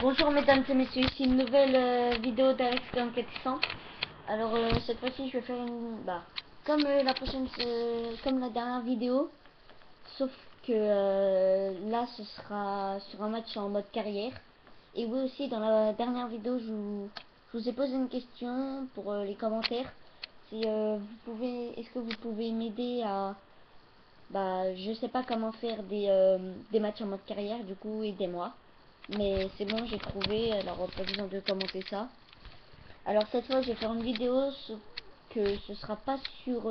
Bonjour mesdames et messieurs, ici une nouvelle vidéo d'Alex Enquête 100. Alors cette fois-ci je vais faire une comme comme la dernière vidéo, sauf que là ce sera sur un match en mode carrière. Et oui aussi dans la dernière vidéo je vous ai posé une question pour les commentaires. Si est-ce que vous pouvez m'aider à je sais pas comment faire des matchs en mode carrière, du coup aidez-moi. Mais c'est bon, j'ai trouvé, alors pas besoin de commenter ça. Alors cette fois, je vais faire une vidéo que ce sera pas sur...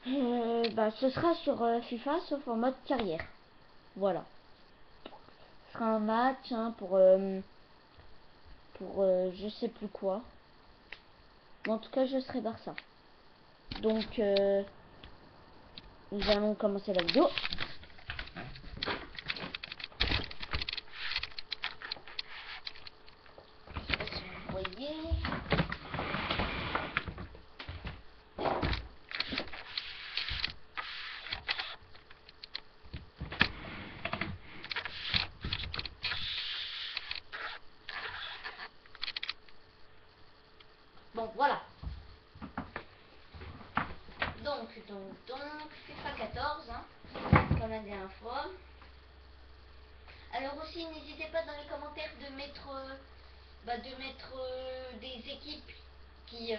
ce sera sur FIFA, sauf en mode carrière. Voilà. Ce sera un match pour je sais plus quoi. Mais en tout cas, je serai Barça. Donc, nous allons commencer la vidéo. Je sais pas si vous voyez. Bon, voilà. Donc, FIFA 14, hein, comme la dernière fois. Alors aussi, n'hésitez pas dans les commentaires de mettre, des équipes qui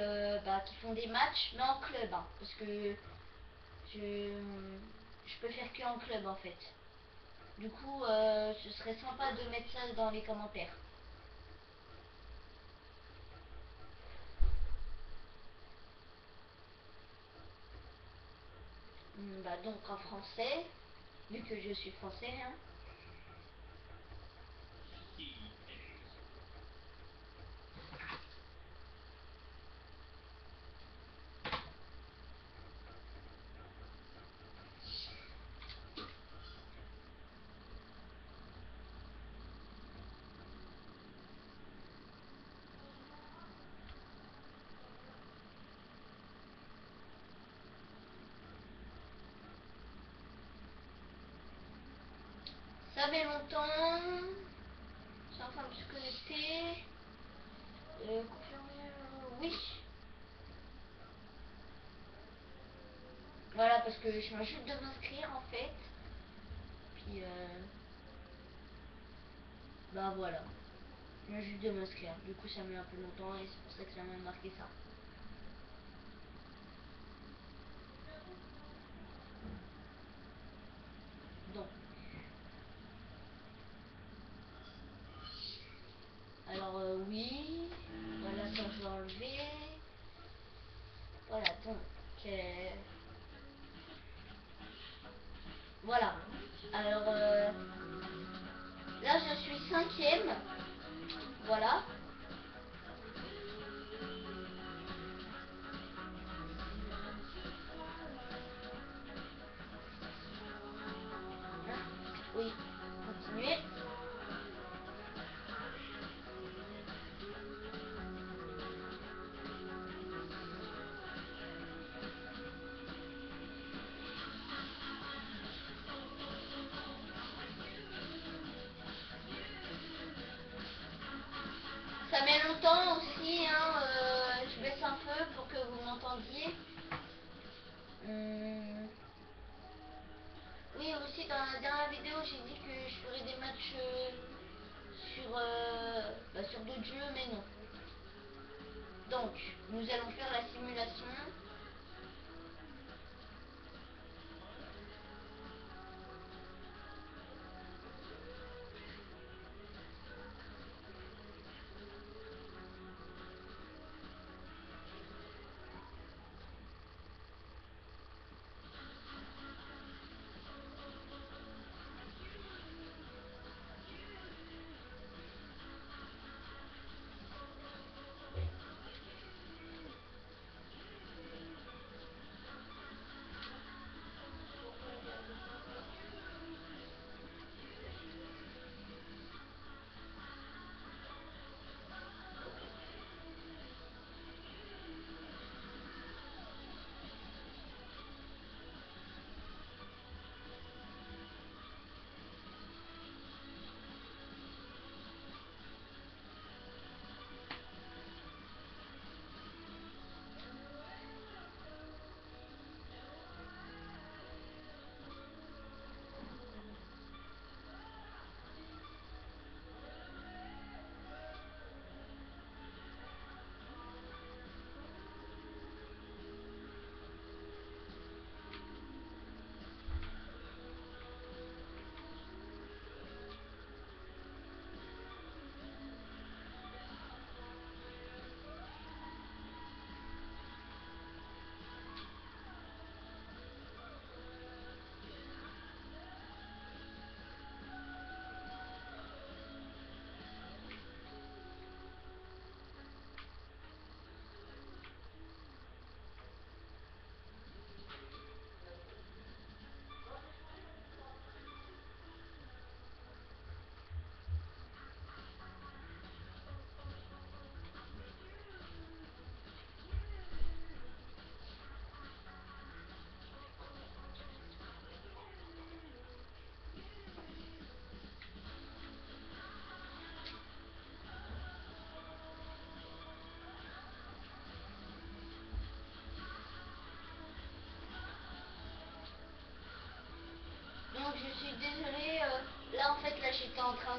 font des matchs, mais en club, hein, parce que je peux faire que en club en fait. Du coup, ce serait sympa de mettre ça dans les commentaires. Donc en français, vu que je suis français, hein. Ça fait longtemps. Je suis en train de se connecter. Confirmer, oui. Voilà, parce que je viens juste de m'inscrire en fait. Puis voilà. Je viens juste de m'inscrire. Du coup ça met un peu longtemps et c'est pour ça que ça m'a marqué ça. Donc. Alors oui. Voilà, ça je vais enlever. Voilà, donc. Voilà. Alors là je suis cinquième. Voilà. Oui. Continuer. Ça met longtemps aussi, hein, je baisse un peu pour que vous m'entendiez. Oui, aussi dans la dernière vidéo, j'ai dit que je ferais des matchs sur d'autres jeux, mais non. Donc, nous allons faire la simulation.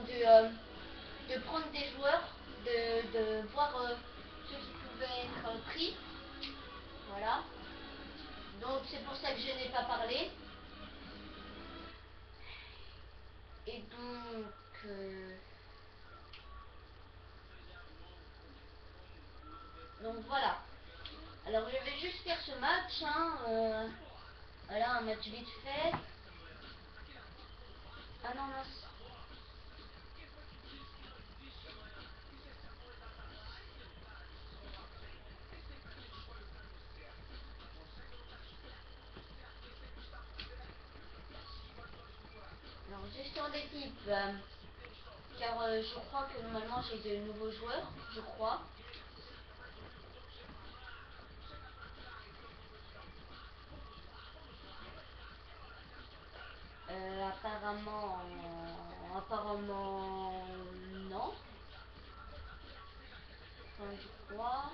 de prendre des joueurs, de voir ceux qui pouvaient être pris. Voilà. Donc c'est pour ça que je n'ai pas parlé. Et donc voilà. Alors je vais juste faire ce match. Hein, voilà, un match vite fait. Ah non, mince. Alors gestion d'équipe. Car je crois que normalement j'ai de nouveaux joueurs. Je crois. Apparemment non. Enfin, je crois.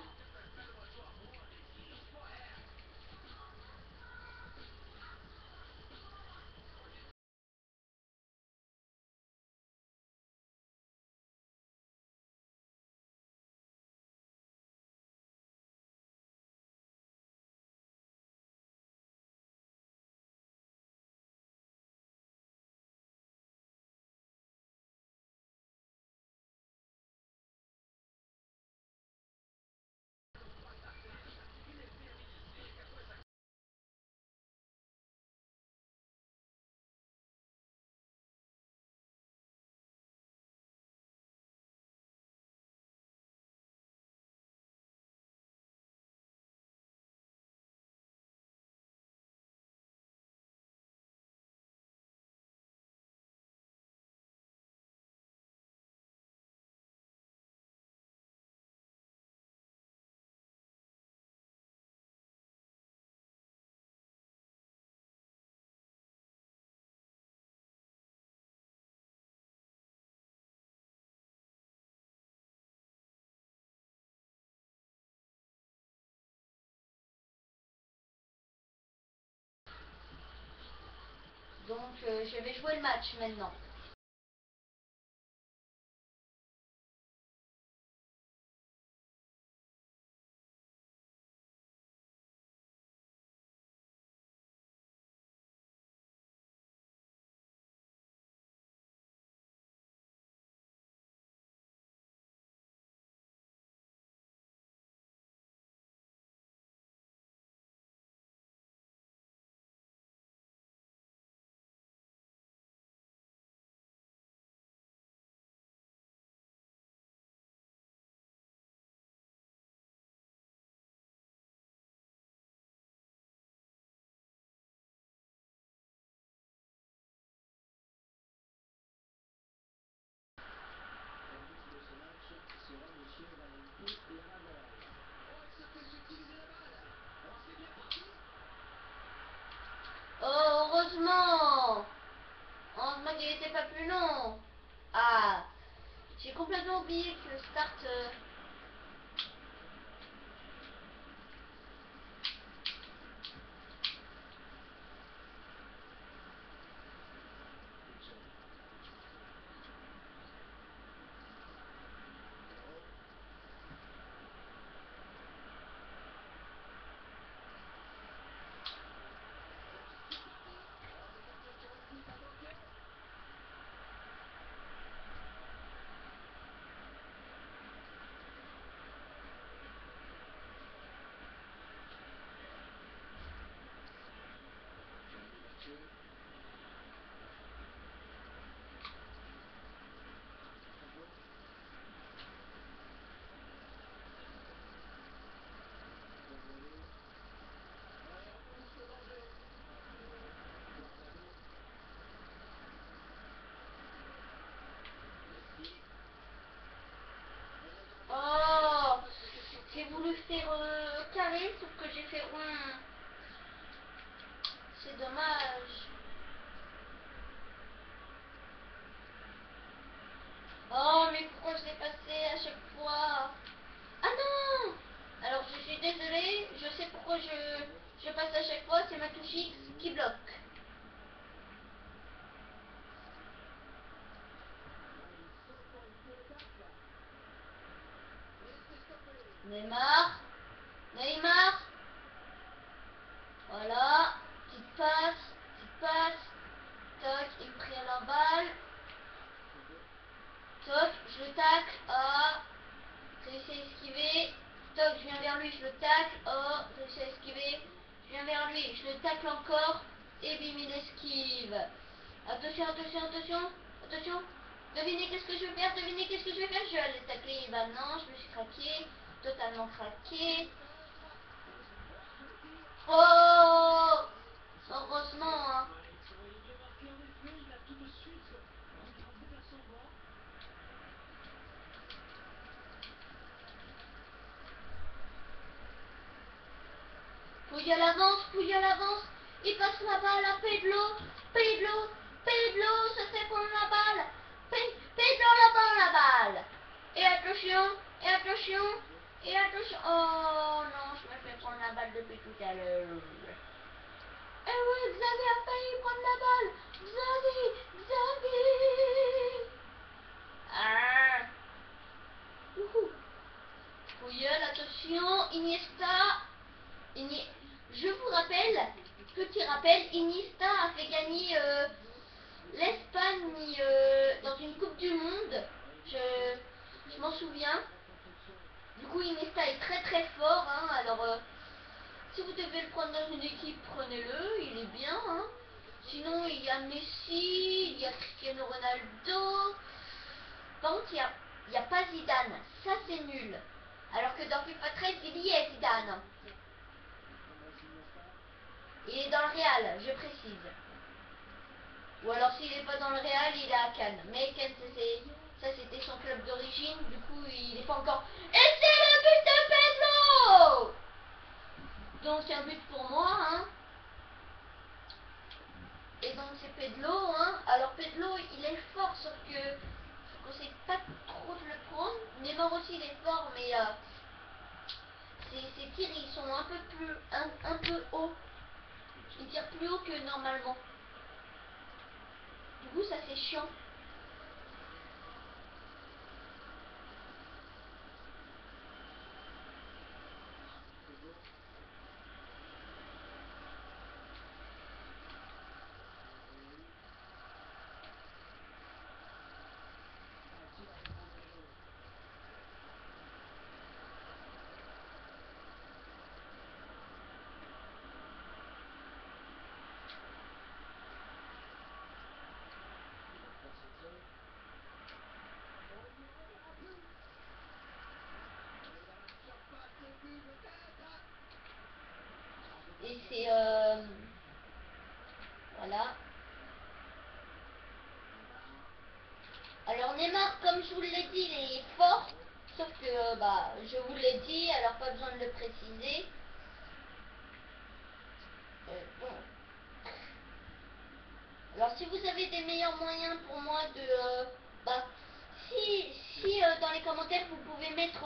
Donc je vais jouer le match maintenant. Oh, heureusement! Heureusement qu'il n'était pas plus long. Ah, j'ai complètement oublié que Start... Neymar. Neymar. Voilà. Petite passe. Petite passe. Toc, il me prit à la balle. Toc, je le tacle. Ah. Réussi à esquiver. Toc, je viens vers lui, je le tacle. Oh, réussi à esquiver. Je viens vers lui, je le tacle encore. Et bim, il esquive. Attention, attention, attention. Attention. Devinez qu'est-ce que je vais faire. Devinez qu'est-ce que je vais faire. Je vais aller tacler. Bah non, je me suis craqué. Totalement craqué. Oh, heureusement, hein. Puyol avance, Puyol avance. Il passe la balle à Pedro. Pedro, Pedro se fait prendre la balle. Pedro la prend la balle. Et attention, et attention, et attention. Oh non, je me fais prendre la balle depuis tout à l'heure. Eh oui, Xavier a failli prendre la balle. Xavier, Xavier. Ah. Wouhou. Puyol, attention, Iniesta. Je vous rappelle, petit rappel, Iniesta a fait gagner l'Espagne dans une Coupe du Monde. Je m'en souviens. Du coup, Iniesta est très très fort. Hein, alors, si vous devez le prendre dans une équipe, prenez-le. Il est bien. Hein. Sinon, il y a Messi, il y a Cristiano Ronaldo. Par contre, il n'y a pas Zidane. Ça, c'est nul. Alors que dans FIFA 13, il y est Zidane. Il est dans le Real, je précise. Ou alors s'il n'est pas dans le Real, il est à Cannes. Mais Cannes, ça c'était son club d'origine, du coup il n'est pas encore... Et c'est le but de Pedro. Donc c'est un but pour moi, hein. Et donc c'est Pedro, hein. Alors Pedro, il est fort, sauf que je ne conseille pas trop de le prendre. Neymar aussi, il est fort, mais ses tirs, ils sont un peu plus... un peu hauts. Il tire plus haut que normalement. Du coup, ça c'est chiant. Et c'est... voilà. Alors Neymar, comme je vous l'ai dit, il est fort. Sauf que, bah, je vous l'ai dit, alors pas besoin de le préciser. Bon. Alors si vous avez des meilleurs moyens pour moi de... bah, si dans les commentaires vous pouvez mettre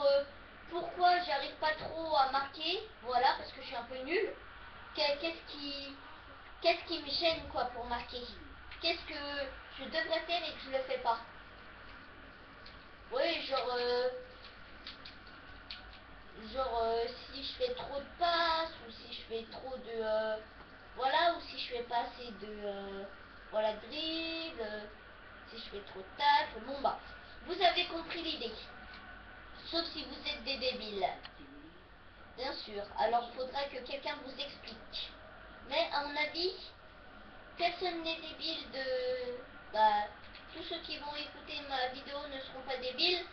pourquoi j'arrive pas trop à marquer, voilà, parce que je suis un peu nul. Qu'est-ce qui me gêne quoi pour marquer? Qu'est-ce que je devrais faire et que je le fais pas? Oui, si je fais trop de passes ou si je fais trop de voilà, ou si je fais pas assez de voilà, dribble, si je fais trop de tacles, bon bah vous avez compris l'idée, sauf si vous êtes des débiles, bien sûr. Alors il faudra que quelqu'un vous explique, mais à mon avis personne n'est débile de... bah, tous ceux qui vont écouter ma vidéo ne seront pas débiles,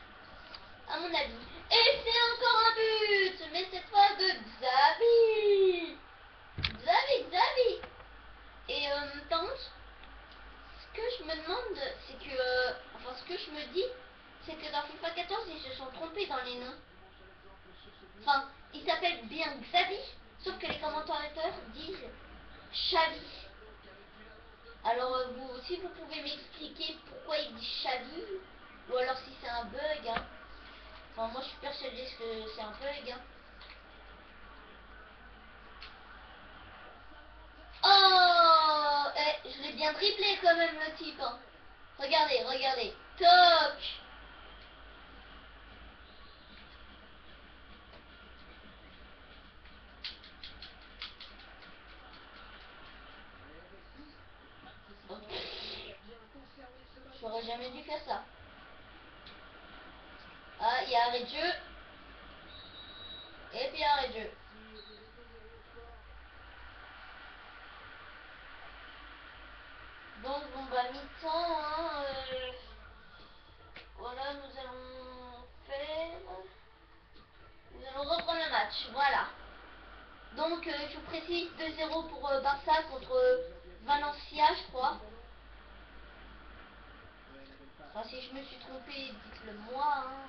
à mon avis. Et c'est encore un but, mais cette fois de Xavi. Xavi. Et par contre, ce que je me demande, c'est que... enfin, ce que je me dis, c'est que dans FIFA 14, ils se sont trompés dans les noms. Enfin, il s'appelle bien Xavi, sauf que les commentateurs disent Xavi. Alors, si vous pouvez m'expliquer pourquoi il dit Xavi, ou alors si c'est un bug, hein. Enfin, moi je suis persuadée que c'est un bug, hein. Oh, je l'ai bien triplé quand même le type, hein. Regardez. Toc. J'aurais jamais dû faire ça. Ah, il y a arrêt de jeu. Et puis arrêt de jeu. Donc bon bah mi-temps, hein, voilà, nous allons reprendre le match, voilà. Donc je vous précise 2-0 pour Barça contre Valencia, je crois. Enfin, si je me suis trompé, dites-le moi. Hein,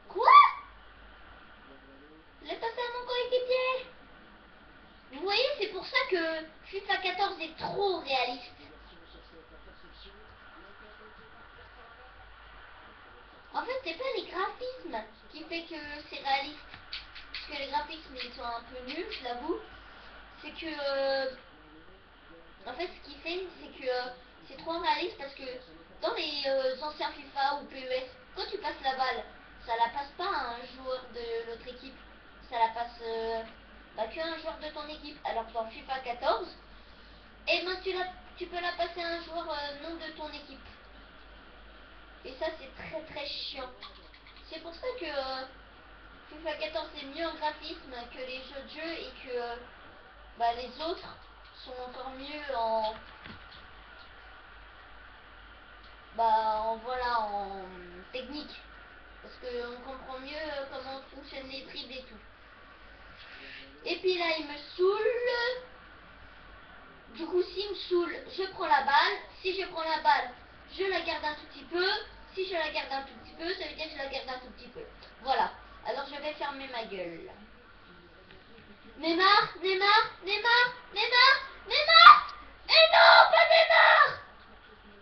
Quoi? Je l'ai passé à mon coéquipier. Vous voyez, c'est pour ça que FIFA 14 est trop réaliste. En fait, c'est pas les graphismes qui fait que c'est réaliste. Parce que les graphismes, ils sont un peu nuls, je l'avoue. C'est que... en fait, ce qui fait, c'est que c'est trop réaliste parce que dans les anciens FIFA ou PES, quand tu passes la balle, ça la passe pas à un joueur de l'autre équipe. Ça la passe qu'à un joueur de ton équipe. Alors que dans FIFA 14, et ben tu peux la passer à un joueur non de ton équipe. Et ça, c'est très très chiant. C'est pour ça que FIFA 14 est mieux en graphisme que les jeux de jeu et que les autres sont encore mieux en technique. Parce qu'on comprend mieux comment fonctionnent les dribbles et tout. Et puis là, il me saoule. Du coup, s'il me saoule, je prends la balle. Si je prends la balle, je la garde un tout petit peu. Si je la garde un tout petit peu, ça veut dire que je la garde un tout petit peu. Voilà. Alors, je vais fermer ma gueule. Neymar, Neymar, Neymar, Neymar, Neymar. Et non, pas Neymar.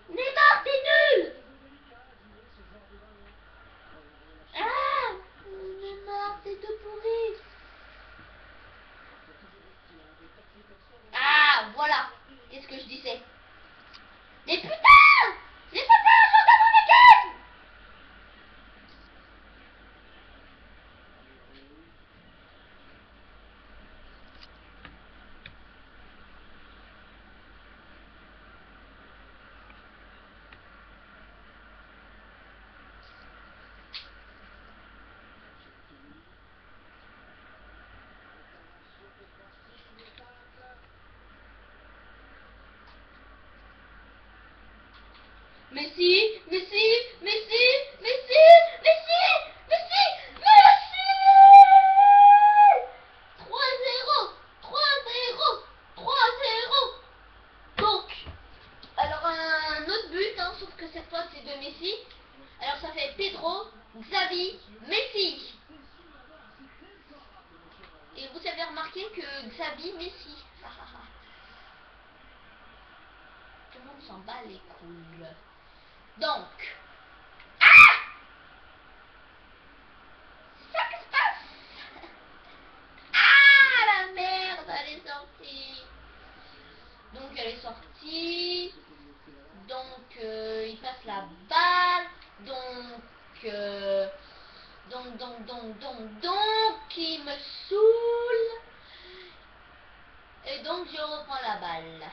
Neymar, t'es nul. Ah, Neymar, t'es tout pourri. Ah, voilà. Qu'est-ce que je disais? Mais putain! J'ai pas fait un jour de mon équipe! Messi, Messi, Messi, Messi, Messi, Messi, Messi! 3-0, 3-0, 3-0. Donc, alors un autre but, hein, sauf que cette fois c'est de Messi. Alors ça fait Pedro, Xavi, Messi. Et vous avez remarqué que Xavi, Messi. Tout le monde s'en bat les couilles. Donc, c'est ça qui se passe. Ah, la merde, elle est sortie. Donc elle est sortie. Donc il passe la balle. Donc il me saoule. Et donc je reprends la balle.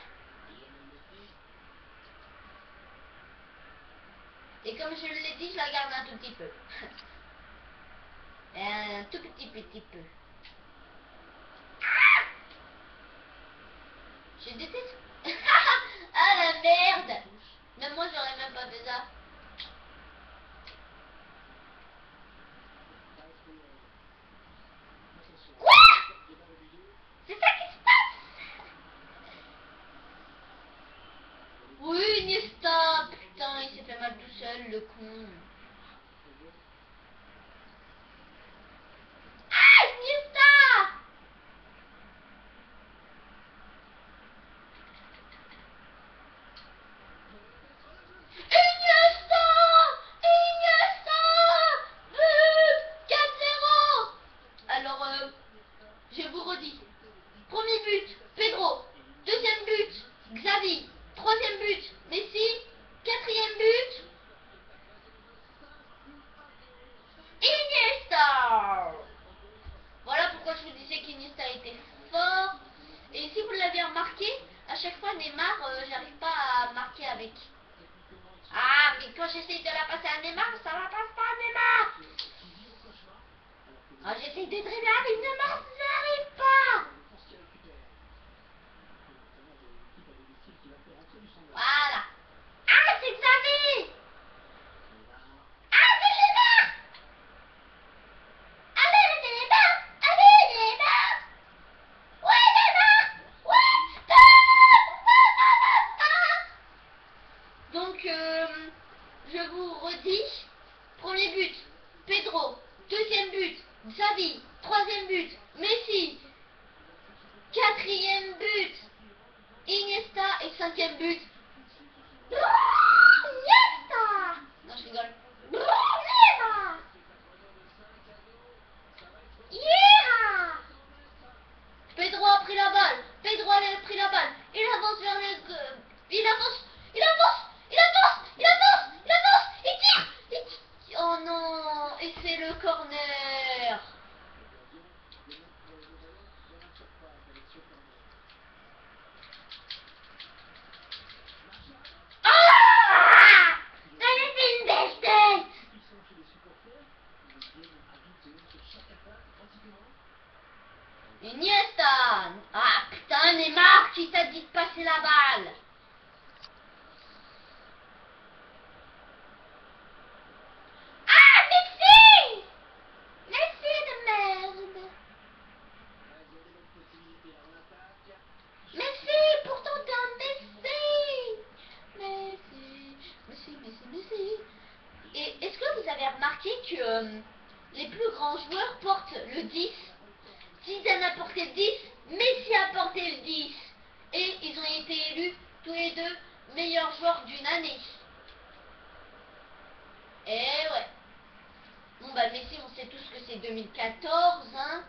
Et comme je l'ai dit, je la garde un tout petit peu. Un tout petit peu. Je déteste. Ah la merde. Même moi j'aurais même pas fait ça. Quoi? C'est ça qui se passe? Oui, Iniesta. Putain, il s'est fait mal tout seul, le con. Ah, Iniesta. Iniesta. chaque fois Neymar, j'arrive pas à marquer avec. Ah, mais quand j'essaye de la passer à Neymar, ça la passe pas à Neymar. Ah, j'essaye de dribbler avec Neymar, ça n'arrive pas. Voilà. Ah, c'est Xavi. Ah, c'est Neymar. Allez, Neymar. Allez, Neymar. Ouais, Neymar. Ouais. Donc, je vous redis, premier but, Pedro, deuxième but, Xavi, troisième but, Messi, quatrième but, Iniesta et cinquième but, Iniesta. Non, je rigole. Iniesta. Yeah. Pedro a pris la balle, Pedro a pris la balle, il avance vers le... Il avance, il avance, il avance, il avance, il avance, il tire, il tire. Oh non, et c'est le corner. Ah, elle fait une belle tête. Iniesta. Ah putain, Neymar, qui t'a dit de passer la balle? Ah, Messi. Messi de merde. Messi, pourtant t'es un Messi. Messi, Messi, Messi, Messi. Et est-ce que vous avez remarqué que les plus grands joueurs portent le 10? Zidane a porté le 10, Messi a porté le 10. Et ils ont été élus tous les deux meilleurs joueurs d'une année. Et ouais. Bon bah Messi, on sait tous que c'est 2014, hein.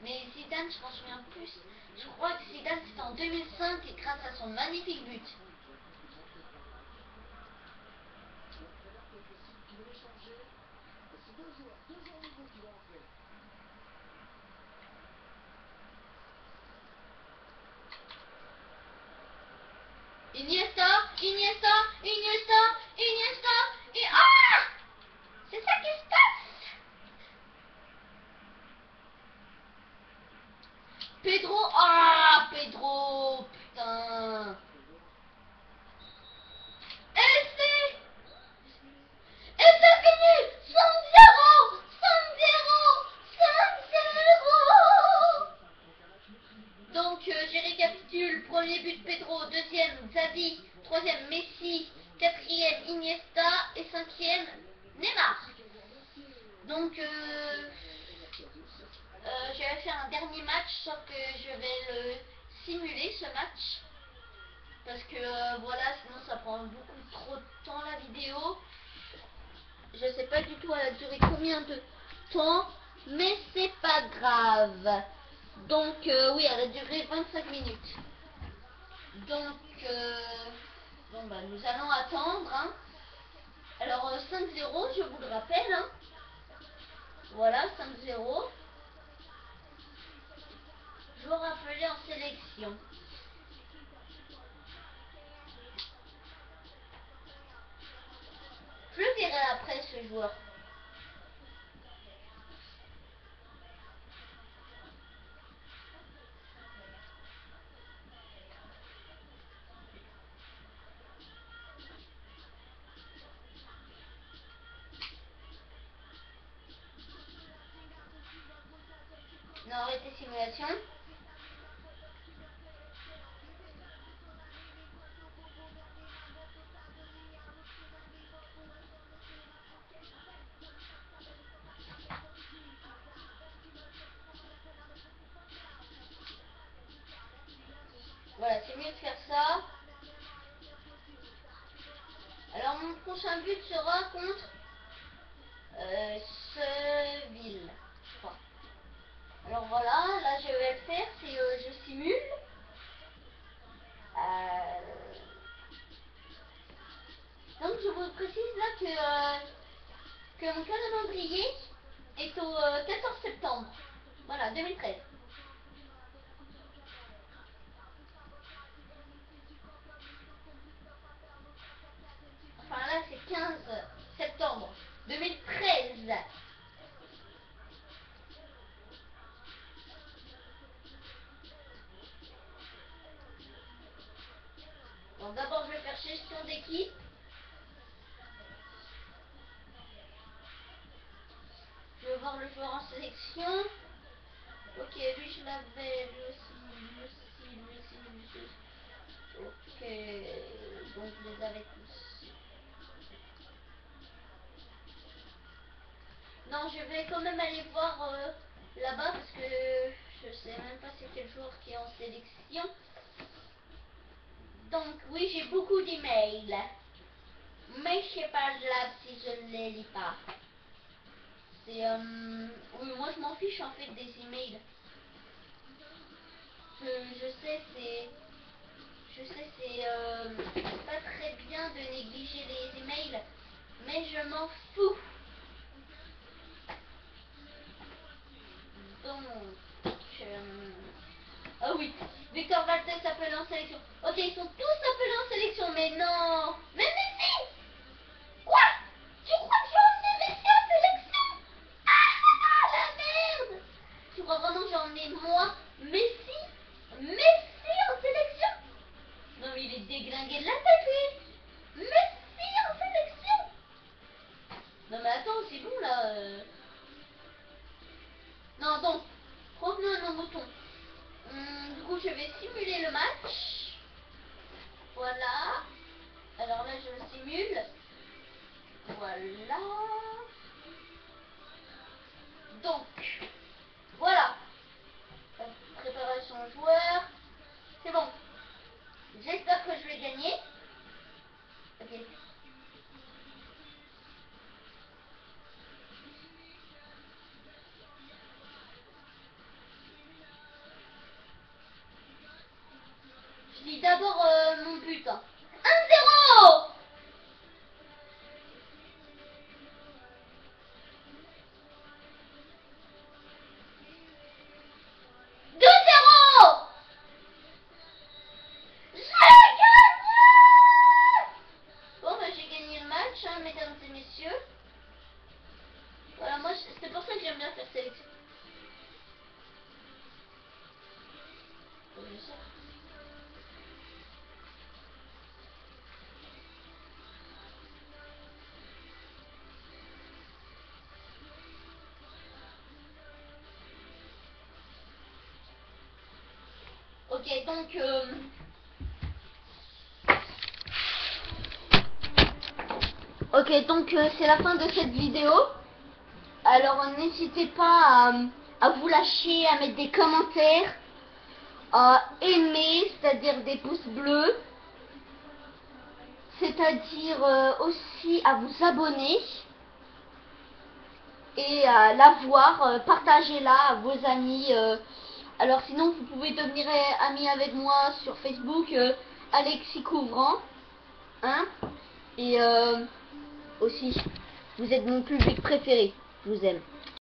Mais Zidane, je m'en souviens plus. Je crois que Zidane c'était en 2005 et grâce à son magnifique but. Iniesta, Iniesta, Iniesta, Iniesta, et ah! C'est ça qui se passe! Pedro, ah! Pedro, putain! Et c'est fini! 5-0! 5-0! 5-0! Donc, j'ai récapitule. Premier but Pedro, deuxième Xavi, troisième Messi, quatrième Iniesta et cinquième Neymar. Donc, je vais faire un dernier match, sauf que je vais le simuler ce match. Parce que voilà, sinon ça prend beaucoup trop de temps la vidéo. Je sais pas du tout elle a duré combien de temps, mais c'est pas grave. Donc oui, elle a duré 25 minutes. Donc bon bah nous allons attendre. Hein. Alors 5-0, je vous le rappelle. Hein. Voilà, 5-0. Je vous rappeler en sélection. Je le verrai après ce joueur. Non, arrêtez simulation. Voilà, c'est mieux de faire ça. Alors mon prochain but sera contre Seville. Enfin, alors voilà, là je vais le faire, c'est je simule. Donc je vous précise là que mon calendrier est au 14 septembre. Voilà, 2013. avait qui? Je vais voir le joueur en sélection. Ok, lui je l'avais, lui aussi, lui aussi. Ok, donc je les avais tous. Non, je vais quand même aller voir là-bas parce que je sais même pas c'est quel joueur qui est en sélection. Donc oui, j'ai beaucoup d'emails. Mais je sais pas là si je ne les lis pas. C'est oui, moi je m'en fiche en fait des emails. Je sais c'est pas très bien de négliger les emails, mais je m'en fous. Donc ah oui, Victor Valdes s'appelle en sélection. Ok, ils sont tous appelés en sélection, mais non. Mais Messi! Quoi? Tu crois que j'ai emmené Messi en sélection? Ah la merde! Tu crois vraiment que j'ai emmené moi, Messi en sélection? Non mais il est déglingué de la tête lui! Messi en sélection! Non mais attends, c'est bon là. Non donc, revenons à nos moutons. Du coup je vais simuler le match. Voilà. Alors là je le simule. Voilà. Donc, voilà. Préparation joueur. C'est bon. J'espère que je vais gagner. Ok. Je lis d'abord mon but. 1-0. 2-0. J'ai gagné. Bon, bah, j'ai gagné le match, hein, mesdames et messieurs. Voilà, moi, c'est pour ça que j'aime bien faire sélection. Ok, donc... Ok, donc c'est la fin de cette vidéo. Alors n'hésitez pas à vous lâcher, à mettre des commentaires, à aimer, c'est-à-dire des pouces bleus, c'est-à-dire aussi à vous abonner et à la voir, partagez-la à vos amis. Alors sinon vous pouvez devenir ami avec moi sur Facebook, Alexis Couvrant, hein, et aussi vous êtes mon public préféré, je vous aime.